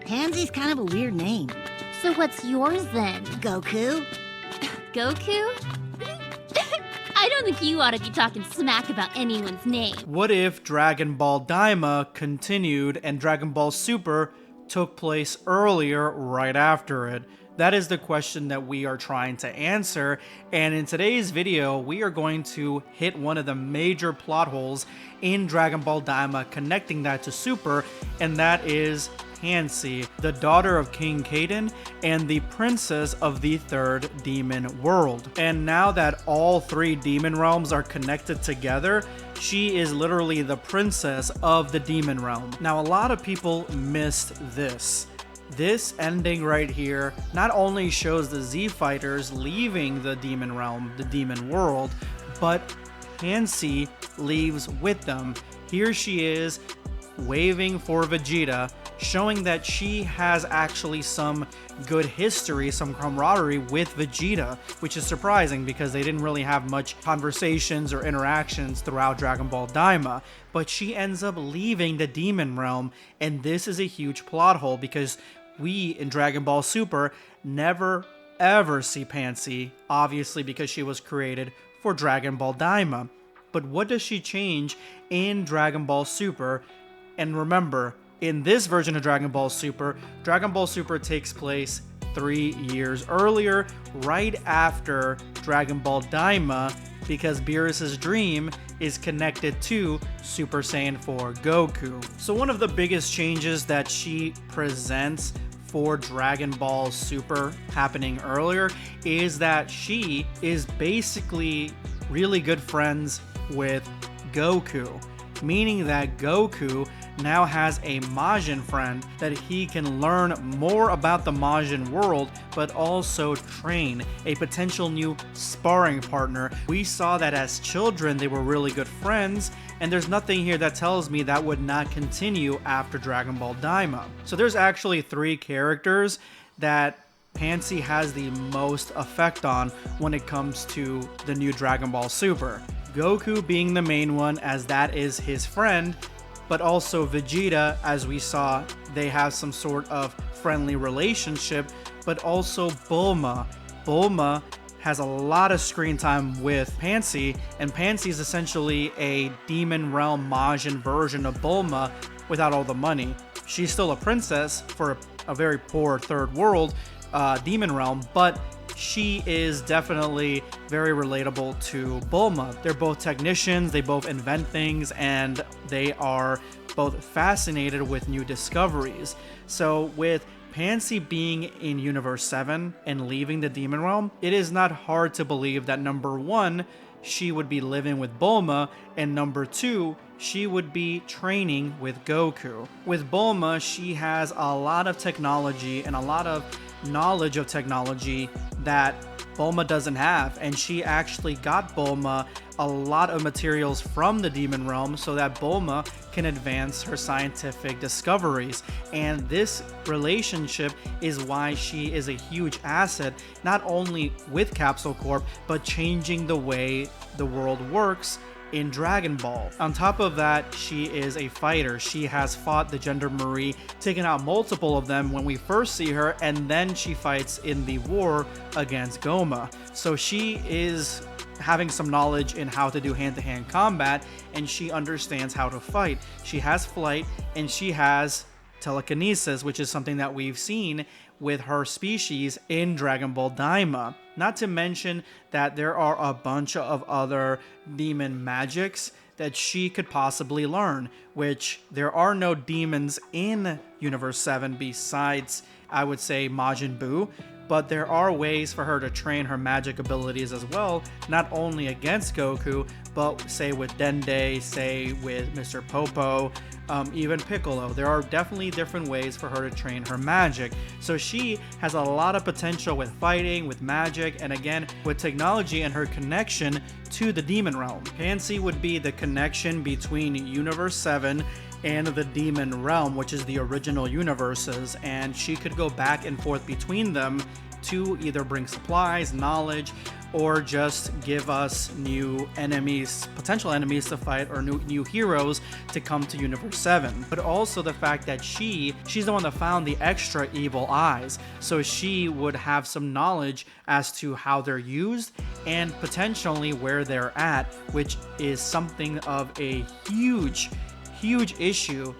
Pansy's kind of a weird name. So what's yours then? Goku? Goku? I don't think you ought to be talking smack about anyone's name. What if Dragon Ball Daima continued and Dragon Ball Super took place earlier right after it? That is the question that we are trying to answer, and in today's video we are going to hit one of the major plot holes in Dragon Ball Daima connecting that to Super, and that is Pansy, the daughter of King Kaden and the princess of the third demon world. And now that all three demon realms are connected together, she is literally the princess of the demon realm. Now, a lot of people missed this. This ending right here not only shows the Z Fighters leaving the demon realm, the demon world, but Pansy leaves with them. Here she is waving for Vegeta, showing that she has actually some good history, some camaraderie with Vegeta, which is surprising because they didn't really have much conversations or interactions throughout Dragon Ball Daima. But she ends up leaving the demon realm, and this is a huge plot hole because we in Dragon Ball Super never ever see Pansy, obviously because she was created for Dragon Ball Daima. But what does she change in Dragon Ball Super? And remember, in this version of Dragon Ball Super takes place 3 years earlier, right after Dragon Ball Daima, because Beerus's dream is connected to Super Saiyan 4 Goku. So one of the biggest changes that she presents for Dragon Ball Super happening earlier is that she is basically really good friends with Goku, meaning that Goku now has a Majin friend that he can learn more about the Majin world, but also train a potential new sparring partner. We saw that as children they were really good friends, and there's nothing here that tells me that would not continue after Dragon Ball Daima. So there's actually 3 characters that Pansy has the most effect on when it comes to the new Dragon Ball Super. Goku being the main one, as that is his friend, but also Vegeta, as we saw, they have some sort of friendly relationship, but also Bulma. Bulma has a lot of screen time with Pansy, and Pansy is essentially a demon realm Majin version of Bulma without all the money. She's still a princess for a very poor third world demon realm, but she is definitely very relatable to Bulma. They're both technicians, they both invent things, and they are both fascinated with new discoveries. So with Pansy being in Universe 7 and leaving the demon realm, it is not hard to believe that number 1, she would be living with Bulma, and number 2, she would be training with Goku. With Bulma, she has a lot of technology and a lot of knowledge of technology that Bulma doesn't have, and she actually got Bulma a lot of materials from the demon realm so that Bulma can advance her scientific discoveries. And this relationship is why she is a huge asset, not only with Capsule Corp, but changing the way the world works in Dragon Ball. On top of that, she is a fighter. She has fought the Gendarmerie, taken out multiple of them when we first see her, and then she fights in the war against Goma. So she is having some knowledge in how to do hand-to-hand combat, and she understands how to fight. She has flight, and she has telekinesis, which is something that we've seen with her species in Dragon Ball Daima. Not to mention that there are a bunch of other demon magics that she could possibly learn, which there are no demons in Universe 7 besides, I would say, Majin Buu, but there are ways for her to train her magic abilities as well, not only against Goku, but say with Dende, say with Mr. Popo, even Piccolo. There are definitely different ways for her to train her magic. So she has a lot of potential with fighting, with magic, and again, with technology and her connection to the demon realm. Pansy would be the connection between Universe 7 and the demon realm, which is the original universes, and she could go back and forth between them to either bring supplies, knowledge, or just give us new enemies, potential enemies to fight, or new heroes to come to Universe 7. But also the fact that she's the one that found the extra evil eyes, so she would have some knowledge as to how they're used and potentially where they're at, which is something of a huge issue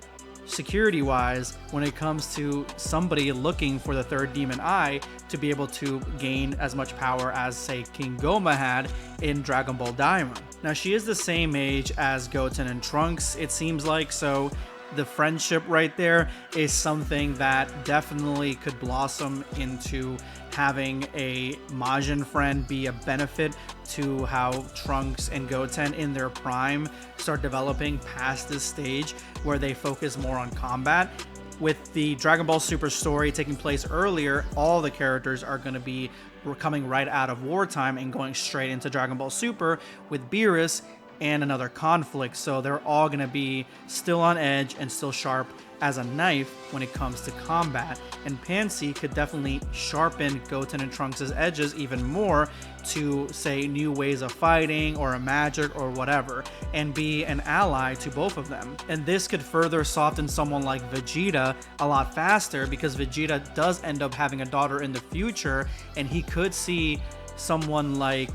security-wise when it comes to somebody looking for the third demon eye to be able to gain as much power as, say, King Goma had in Dragon Ball Daima. Now, she is the same age as Goten and Trunks, it seems like, so the friendship right there is something that definitely could blossom into having a Majin friend be a benefit to how Trunks and Goten in their prime start developing past this stage where they focus more on combat. With the Dragon Ball Super story taking place earlier, all the characters are going to be coming right out of wartime and going straight into Dragon Ball Super with Beerus and another conflict, so they're all going to be still on edge and still sharp as a knife when it comes to combat. And Pansy could definitely sharpen Goten and Trunks' edges even more to, say, new ways of fighting or a magic or whatever, and be an ally to both of them. And this could further soften someone like Vegeta a lot faster, because Vegeta does end up having a daughter in the future, and he could see someone like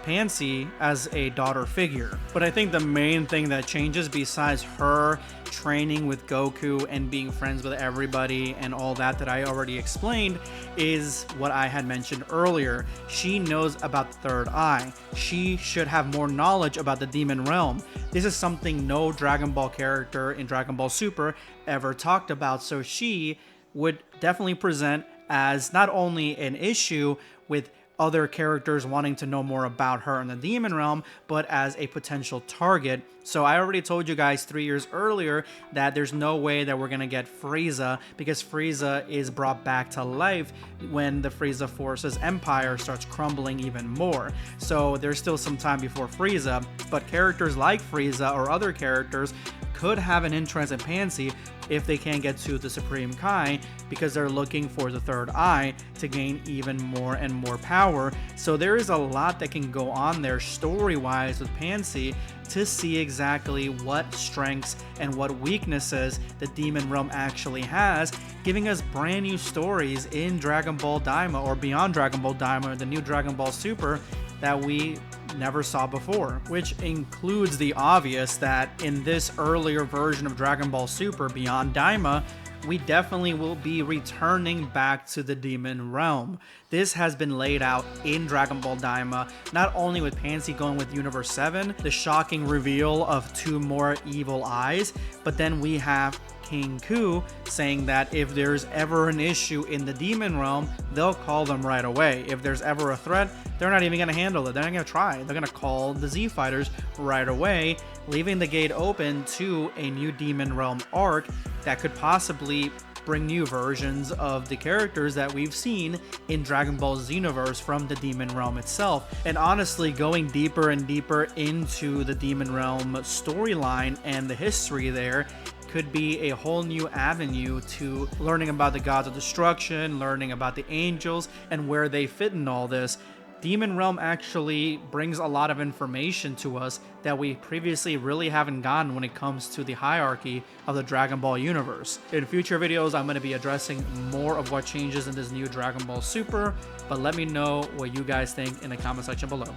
Pansy as a daughter figure. But I think the main thing that changes, besides her training with Goku and being friends with everybody and all that I already explained, is what I had mentioned earlier. She knows about the third eye. She should have more knowledge about the demon realm. This is something no Dragon Ball character in Dragon Ball Super ever talked about, so she would definitely present as not only an issue with other characters wanting to know more about her in the demon realm, but as a potential target. So I already told you guys 3 years earlier that there's no way that we're gonna get Frieza, because Frieza is brought back to life when the Frieza Force's empire starts crumbling even more. So there's still some time before Frieza, but characters like Frieza or other characters could have an interest in Pansy if they can't get to the Supreme Kai, because they're looking for the third eye to gain even more and more power. So there is a lot that can go on there story-wise with Pansy to see exactly what strengths and what weaknesses the Demon Realm actually has, giving us brand new stories in Dragon Ball Daima or beyond Dragon Ball Daima, the new Dragon Ball Super, that we never saw before, which includes the obvious that in this earlier version of Dragon Ball Super Beyond Daima, we definitely will be returning back to the Demon Realm. This has been laid out in Dragon Ball Daima, not only with Pansy going with Universe 7, the shocking reveal of 2 more evil eyes, but then we have King Ku saying that if there's ever an issue in the Demon Realm, they'll call them right away. If there's ever a threat, they're not even going to handle it. They're not going to try. They're going to call the Z Fighters right away, leaving the gate open to a new Demon Realm arc that could possibly bring new versions of the characters that we've seen in Dragon Ball Xenoverse from the Demon Realm itself. And honestly, going deeper and deeper into the Demon Realm storyline and the history there could be a whole new avenue to learning about the gods of destruction, learning about the angels, and where they fit in all this. Demon Realm actually brings a lot of information to us that we previously really haven't gotten when it comes to the hierarchy of the Dragon Ball universe. In future videos, I'm going to be addressing more of what changes in this new Dragon Ball Super, but let me know what you guys think in the comment section below.